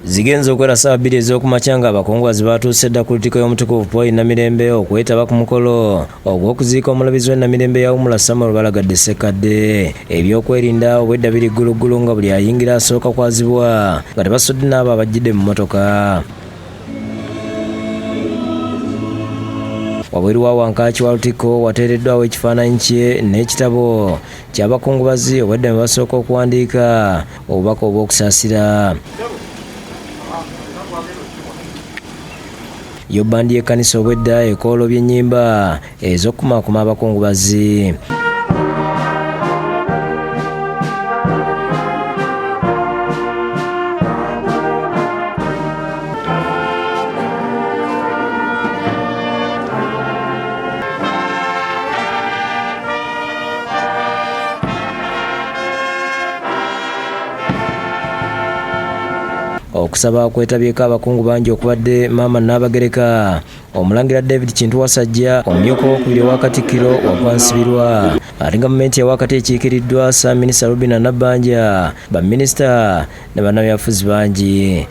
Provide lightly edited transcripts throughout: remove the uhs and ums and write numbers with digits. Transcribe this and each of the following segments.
zigenze okwera bbiri ez'okumakya nga abakungubazi batuuse dda ku lutikko y'omutukuvu Paul Namirembe okwetaba ku mukolo ogw'okuziika omulabirizi w'Namirembe yawumula Samuel Balagadde Ssekadde. Ebyokwerinda obwedda biri gguluggulu nga buli ayingira asooka kwazibwa nga tebasodde n'abo abajjidde mu mmotoka. Wabweru wa wankaaki wa lutikko wateereddwawo ekifaananyi kye n'ekitabo ky'abakungubazi obwedda mwe basooka okuwandiika obubaka obw'okusaasira. Yo bbandi y'ekkanisa obwedda ekoolobya ennyimba ez'okukumaakuma abakungubazi. Okusaba okwetabyeko abakungu bangi okubadde maama Nnaabagereka Omulangira David Kintu Wasajja omumyuka owokubiri owa Katikkiro wagwansibirwa ate gavumenti ewakati ekiikiriddwa Ssaabaminisita Rubina Nabbanja baminisita ne bannabyabufuzi bangi.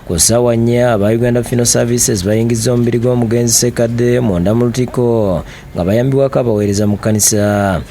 Ku ssaawa 4 aba Uganda Funeral Services bayingizza omubiri gw'omugenzi Ssekadde munda mu lutikko nga bayambibwako abaweereza mu kkanisa.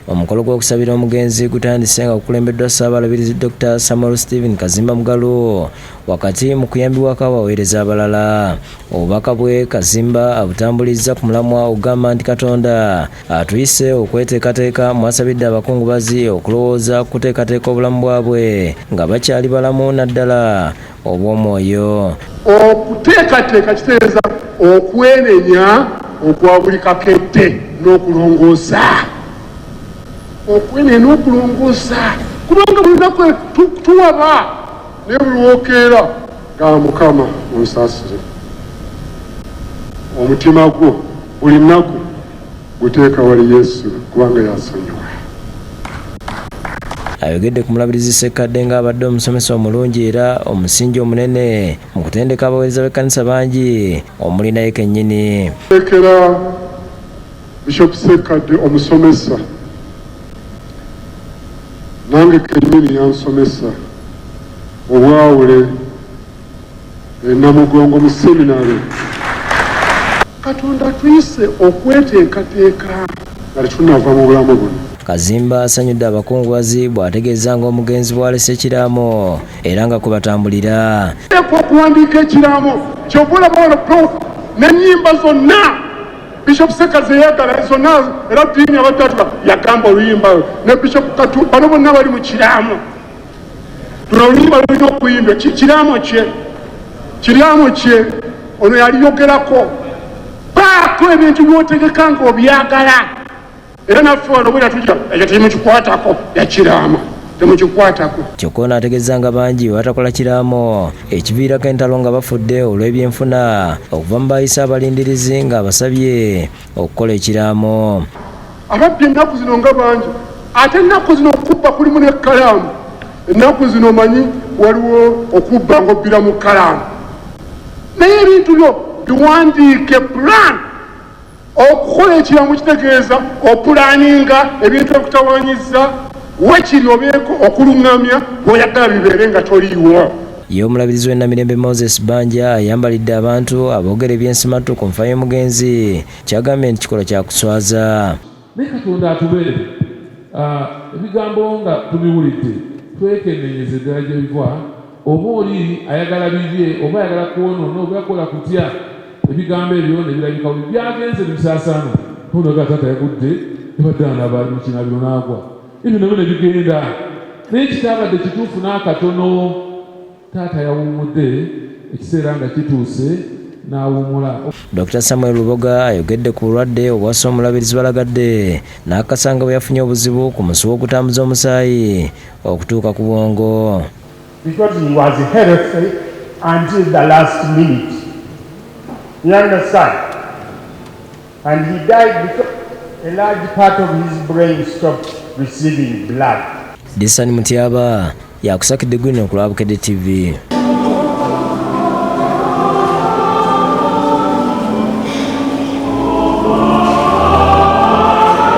Omukolo gw'okusabira omugenzi gutandise nga gukulembeddwa Ssaabalabirizi Dr. Samuel Stephen Kazimba Mugalu wakati mu kuyambibwako abaweereza abalala. Obubaka bwe Kazimba abutambulizza ku mulamwa ogamba nti Katonda atuyise okweteekateeka mwasabidde abakungubazi okulowooza ku kuteekateeka obulamu bwabwe nga bakyali balamu naddala obw'omwoyo. Okuteekateeka kitegeeza okwenenya okwa buli kakedde n'okulongoosa. Okwenenya n'okulongoosa kubanga buli lunaku tuwaba naye buli lwokeera nga Mukama onsaasire. Omutima gwo buli nnaku guteeka wali Yesu kubanga yasonyiwa. Ayogedde ku mulabirizi Ssekadde ng'abadde omusomesa omulungi era omusingi omunene mu kutendeka abaweereza b'ekkanisa bangi omuli naye kennyini. Tekera Bishop Ssekadde omusomesa nange kennyini yansomesa obwawule Namugongo mu seminary. Katonda tuyise okweteekateeka nga tetunnava mu bulamu buno. Kazimba asanyudde abakungubazi bw'ategeeza ng'omugenzi bw'alese ekiraamo era nga kubatambulira. Okuwandiika ekiraamo ky'obola n'ennyimba zonna Bishop Ssekadde yagala zonna era ddiini abatatu yagamba oluyimba ne Bishop Katu bano bonna bali mu kiraamo. Luno oluyimba lulina okuyimbwa kiraamo kye ono yaliyogerako baako ebintu by'otegeka nga obyagala era naffe wano bwera tujja ekyo temukikwatako yakiraamo temukikwatako. Kyokka ono ategeeza nga bangi batakola kiraamo ekiviirako entalo nga bafudde olw'ebyenfuna okuva mu bayisa abalindirizi nga abasabye okukola ekiraamo. Ababbi ennaku zino nga bangi ate ennaku zino okubba kulimu n'ekkalaamu. Ennaku zino manyi waliwo okubba ng'obbira mu kkalaamu naye ebintu byo biwandiike plan. Okukola ekiraamo kitegeeza opulaninga ebintu ebikutawaanyizza wakiri obeeko okuluŋŋamya bw'oyagala bibeere nga toliiwo. Ye omulabirizi w'Namirembe Moses Banja ayambalidde abantu aboogera ebyensimatu ku nfa y'omugenzi kyagambye nti kikola kyakuswaza. Naye Katonda atubeere ebigambo nga tubiwulidde twekennenyeze ddala gye biva oba oli ayagala bibye oba ayagala kwonoona oba yakola kutya ebigambo ebyo ne birabika buli byagenze bisaasaana onoga taata yagudde nebadde anabaali mu kinabiro n'agwa ebyo nabyo ne bigenda naye kitaabadde kituufu n'akatono taata yawummudde ekiseera nga kituuse n'awummula. Dr. Samuel Luboga ayogedde ku bulwadde obwassa omulabirizi Balagadde n'akasanga bwe yafunye obuzibu ku musu ogw'okutambuza omusaayi okutuuka ku bwongo. because he was healthy until the last minute. You understand? And he died because a large part of his brain stopped receiving blood. Disani Mutyaba yakusakidde gwino ku Bukedde TV.